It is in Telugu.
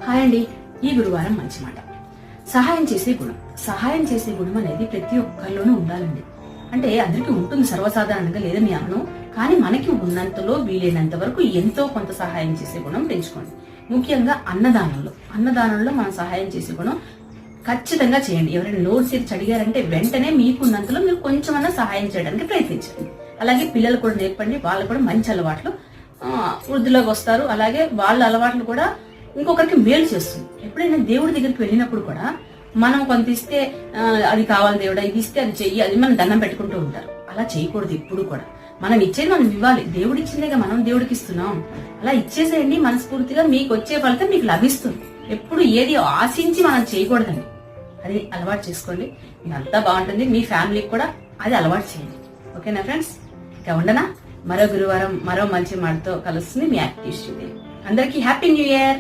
హాయ్ అండి. ఈ గురువారం మంచి మాట, సహాయం చేసే గుణం. సహాయం చేసే గుణం అనేది ప్రతి ఒక్కరిలోనూ ఉండాలండి. అంటే అందరికీ ఉంటుంది సర్వసాధారణంగా, లేదని అను, కానీ మనకి ఉన్నంతలో వీలైనంత వరకు ఎంతో కొంత సహాయం చేసే గుణం పెంచుకోండి. ముఖ్యంగా అన్నదానంలో మనం సహాయం చేసే గుణం ఖచ్చితంగా చేయండి. ఎవరైనా నోరు తీర్చి అడిగారంటే వెంటనే మీకున్నంతలో మీరు కొంచెమన్నా సహాయం చేయడానికి ప్రయత్నించండి. అలాగే పిల్లలు కూడా నేర్పండి, వాళ్ళు కూడా మంచి అలవాట్లు వృద్ధిలోకి వస్తారు. అలాగే వాళ్ళ అలవాట్లు కూడా ఇంకొకరికి మేలు చేస్తుంది. ఎప్పుడైనా దేవుడి దగ్గరికి వెళ్ళినప్పుడు కూడా మనం కొంత ఇస్తే అది కావాలి దేవుడా, ఇది ఇస్తే అది చెయ్యి, అది మనం దండం పెట్టుకుంటూ ఉంటారు. అలా చేయకూడదు. ఎప్పుడు కూడా మనం ఇచ్చేది మనం ఇవ్వాలి. దేవుడు ఇచ్చిందేగా మనం దేవుడికి ఇస్తున్నాం. అలా ఇచ్చేసేయండి మనస్ఫూర్తిగా, మీకు వచ్చే ఫలితం మీకు లభిస్తుంది. ఎప్పుడు ఏది ఆశించి మనం చేయకూడదండి. అది అలవాటు చేసుకోండి, అంతా బాగుంటుంది. మీ ఫ్యామిలీకి కూడా అది అలవాటు చేయండి. ఓకేనా ఫ్రెండ్స్? ఇక ఉండనా, మరో గురువారం మరో మంచి మాటతో కలుస్తుంది మీ యాక్టివ్ శ్రీదేవి. అందరికీ హ్యాపీ న్యూ ఇయర్.